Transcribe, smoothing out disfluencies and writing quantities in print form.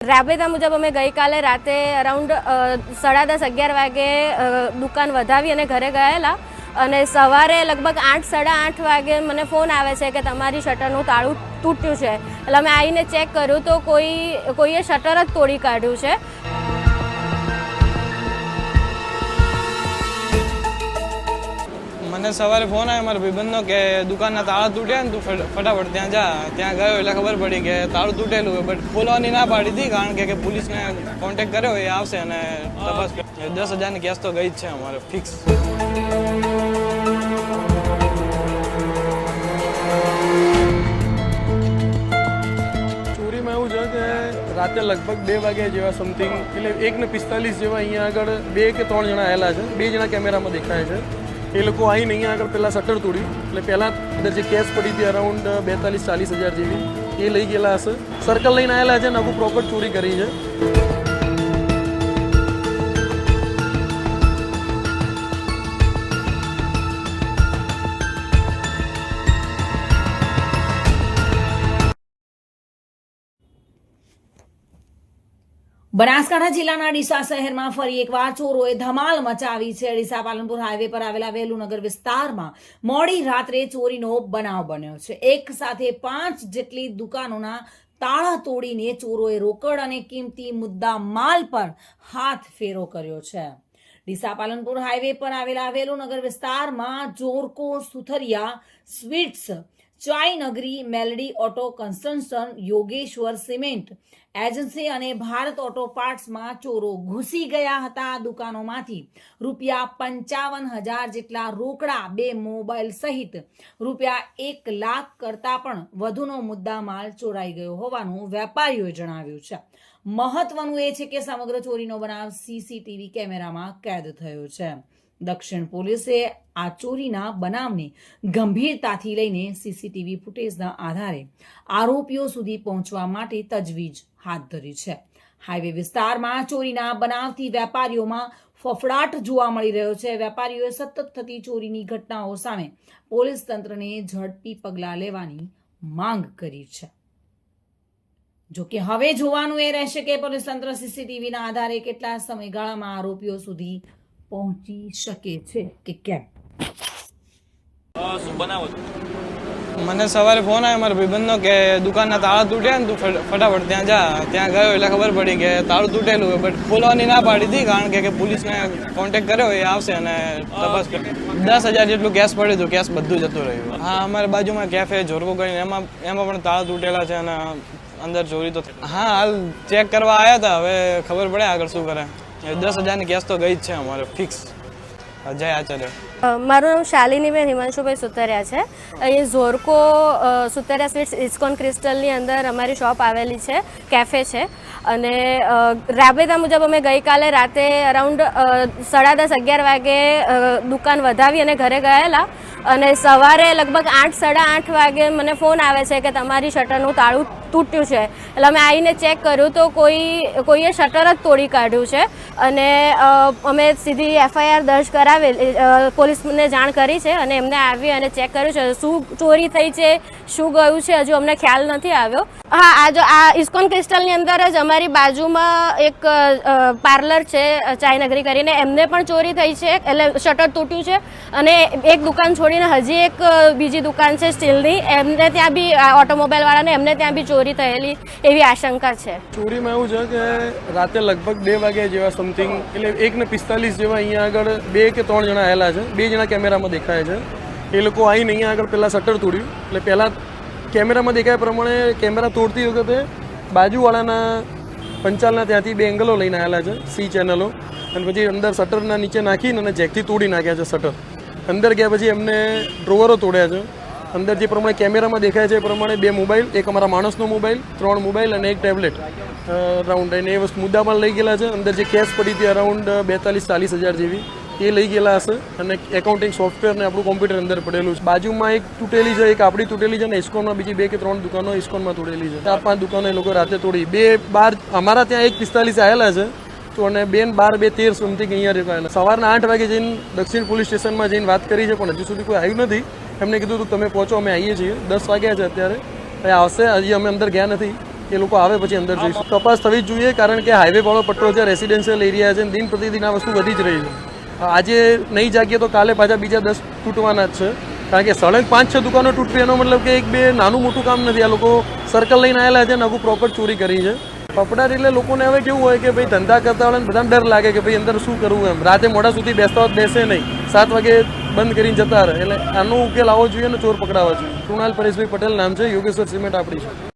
રાબેતા મુજબ અમે ગઈકાલે રાતે અરાઉન્ડ 10:30-11 વાગે દુકાન વધાવી અને ઘરે ગયેલા અને સવારે લગભગ 8-8:30 વાગે મને ફોન આવે છે કે તમારી શટરનું તાળું તૂટ્યું છે. એટલે અમે આવીને ચેક કર્યું તો કોઈએ શટર જ તોડી કાઢ્યું છે. મને સવારે ફોન આવ્યો મારા ભાઈબંધનો કે દુકાનના તાળા તૂટ્યા ને તું ફટાફટ ત્યાં જા. ત્યાં ગયો એટલે ખબર પડી કે તાળું તૂટેલું હોય, બટ ખોલવાની ના પાડી હતી કારણ કે પોલીસને કોન્ટેક્ટ કર્યો એ આવશે અને તપાસ કરે. 10,000ની કેસ તો ગઈ જ છે અમારે ફિક્સ. ચોરીમાં એવું છે કે રાતે લગભગ 2 વાગ્યા જેવા સમથિંગ, એટલે 1:45 જેવા અહીંયા આગળ 2 કે 3 જણા આવેલા છે. 2 જણા કેમેરામાં દેખાય છે. એ લોકો આવીને અહીંયા આગળ પહેલાં શટર તોડ્યું, એટલે પહેલાં અંદર જે કેશ પડી હતી અરાઉન્ડ 42-40 હજાર જેવી એ લઈ ગયેલા હશે. સર્કલ લઈને આવેલા છે ને આખું પ્રોપર ચોરી કરી છે. બનાસકાંઠા જિલ્લાના ડીસા શહેરમાં ફરી એકવાર ચોરોએ ધમાલ મચાવી છે. ડીસા પાલનપુર હાઈવે પર આવેલા વેલુનગર વિસ્તારમાં મોડી રાત્રે ચોરીનો બનાવ બન્યો છે. એક સાથે 5 જેટલી દુકાનોના તાળા તોડીને ચોરોએ રોકડ અને કિંમતી મુદ્દા માલ પર હાથ ફેરો કર્યો છે. ડીસા પાલનપુર હાઈવે પર આવેલા વેલુનગર વિસ્તારમાં જોરકો સુથરિયા સ્વીટ્સ, ચાય નગરી, Meldi auto construction, Yogeshwar cement agency અને ભારત ઓટો પાર્ટ્સમાં ચોરો ઘૂસી ગયા હતા. આ દુકાનોમાંથી ₹55,000 જેટલા રોકડા, 2 મોબાઈલ સહિત ₹1 લાખ કરતાં પણ વધુનો મુદ્દામાલ ચોરાઈ ગયો હોવાનું વેપારીઓએ જણાવ્યું છે. મહત્વનું એ છે કે સમગ્ર ચોરીનો બનાવ સીસીટીવી કેમેરામાં કેદ થયો છે. દક્ષિણ પોલીસે આ ચોરીના બનાવને ગંભીરતાથી લઈને સીસીટીવી ફૂટેજના આધારે આરોપીઓ સુધી પહોંચવા માટે તજવીજ હાથ ધરી છે. હાઈવે વિસ્તારમાં ચોરીના બનાવથી વેપારીઓમાં ફફડાટ જોવા મળી રહ્યો છે. વેપારીઓએ સતત થતી ચોરીની ઘટનાઓ સામે પોલીસ તંત્રને ઝડપી પગલાં લેવાની માંગ કરી છે. જોકે હવે જોવાનું એ રહેશે કે પોલીસ તંત્ર સીસીટીવીના આધારે કેટલા સમયગાળામાં આરોપીઓ સુધી પહોંચી શકે છે કે કેમ. મને સવારે ફોન આવ્યો મારા ભાઈબંધનો કે દુકાનના તાળા તૂટ્યા ને તું ફટાફટ ત્યાં જા. ત્યાં ગયો એટલે ખબર પડી કે તાળું તૂટેલું હોય, બટ ખોલવાની ના પાડી હતી કારણ કે પોલીસને કોન્ટેક્ટ કર્યો એ આવશે અને તપાસ કરે. 10,000 જેટલું કેશ પડ્યું હતું. કેશ બધું જતું રહ્યું. હા, અમારી બાજુમાં કેફે જોરકો કરીને એમાં પણ તાળા તૂટેલા છે અને અંદર ચોરી તો હા હાલ ચેક કરવા આવ્યા હતા. હવે ખબર પડે આગળ શું કરે. 10,000ની કેસ તો ગઈ જ છે અમારે ફિક્સ. જય આચાર્ય. મારું નામ શાલિનીબેન હિમાંશુભાઈ સુતરિયા છે. અહીં ઝોરકો સુતરિયા સ્વીટ્સ ઇસ્કોન ક્રિસ્ટલની અંદર અમારી શોપ આવેલી છે, કેફે છે. અને રાબેતા મુજબ અમે ગઈકાલે રાતે અરાઉન્ડ 10:30-11 વાગે દુકાન વધાવી અને ઘરે ગયેલા અને સવારે લગભગ 8-8:30 વાગે મને ફોન આવે છે કે તમારી શટરનું તાળું તૂટ્યું છે. એટલે અમે આવીને ચેક કર્યું તો કોઈએ શટર જ તોડી કાઢ્યું છે અને અમે સીધી FIR દર્જ કરાવેલી, પોલીસને જાણ કરી છે અને એમને આવી અને ચેક કર્યું છે. શું ચોરી થઈ છે, શું ગયું છે, હજુ અમને ખ્યાલ નથી આવ્યો. હા, આ ઇસ્કોન ક્રિસ્ટલની અંદર જ અમારી બાજુમાં એક પાર્લર છે ચાય નગરી કરીને, એમને પણ ચોરી થઈ છે. એટલે શટર તૂટ્યું છે અને એક દુકાન છોડીને હજી એક બીજી દુકાન છે સ્ટીલની, એમને ત્યાં બી ઓટોમોબાઈલ વાળાને એમને ત્યાં બી ચોરી થયેલી એવી આશંકા છે. ચોરીમાં એવું છે કે રાતે લગભગ 2 વાગ્યા જેવા સમથિંગ, એટલે 1:45 જેવા અહીંયા આગળ 2 કે 3 જણા આવેલા છે. 2 જણા કેમેરામાં દેખાય છે. એ લોકો આવીને અહીંયા આગળ પહેલાં શટર તોડ્યું, એટલે પહેલાં કેમેરામાં દેખાય પ્રમાણે કેમેરા તોડતી વખતે બાજુવાળાના પંચાલના ત્યાંથી 2 એંગલો લઈને આવેલા છે, C ચેનલો, અને પછી અંદર શટરના નીચે નાખીને અને જેકથી તોડી નાખ્યા છે શટર. અંદર ગયા પછી એમને ડ્રોવરો તોડ્યા છે. અંદર જે પ્રમાણે કેમેરામાં દેખાય છે એ પ્રમાણે 2 મોબાઈલ, એક અમારા માણસનો મોબાઈલ, 3 મોબાઈલ અને એક ટેબ્લેટ રાઉન્ડ એને એ વસ્તુ મુદ્દામાં લઈ ગયેલા છે. અંદર જે કેશ પડી હતી અરાઉન્ડ 42-40 હજાર જેવી એ લઈ ગયેલા હશે અને એકાઉન્ટિંગ સોફ્ટવેર ને આપણું કોમ્પ્યુટર અંદર પડેલું છે. બાજુમાં એક તૂટેલી છે, એક આપણી તૂટેલી છે અને ઇસ્કોનમાં બીજી 2 કે 3 દુકાનો ઇસ્કોનમાં તૂટેલી છે. 4-5 દુકાનો એ લોકો રાતે તોડી. 2 બાર અમારા ત્યાં 1:45 આવેલા છે તો અને 2 બાર 2:13 સમથિંગ અહીંયા રેવાયેલા. સવારના 8 વાગે જઈને દક્ષિણ પોલીસ સ્ટેશનમાં જઈને વાત કરી છે પણ હજુ સુધી કોઈ આવ્યું નથી. એમને કીધું હતું તમે પહોંચો, અમે આવીએ છીએ. 10 વાગ્યા છે અત્યારે, આવશે. હજી અમે અંદર ગયા નથી. એ લોકો આવે પછી અંદર જઈશું. તપાસ થવી જ જોઈએ, કારણ કે હાઈવે વાળો પટ્ટો છે, રેસિડેન્શિયલ એરિયા છે, દિન પ્રતિદિન આ વસ્તુ વધી જ રહી છે. આજે નહીં જાગીએ તો કાલે પાછા બીજા 10 તૂટવાના જ છે, કારણ કે સળંગ 5-6 દુકાનો તૂટવી એનો મતલબ કે 1-2 નાનું મોટું કામ નથી. આ લોકો સર્કલ લઈને આવેલા છે અને આખું પ્રોપર ચોરી કરી છે. પપડાટ એટલે લોકોને હવે કેવું હોય કે ભાઈ ધંધા કરતા વાળાને બધાને ડર લાગે કે ભાઈ અંદર શું કરવું એમ. રાતે મોડા સુધી બેસતા હોત બેસે નહીં, 7 વાગે બંધ કરીને જતા રહે. એટલે આનો ઉકેલ આવવો જોઈએ ને ચોર પકડાવવા જોઈએ. કૃણાલ પરેશભાઈ પટેલ નામ છે, યોગેશ્વર સિમેન્ટ આપણી છે.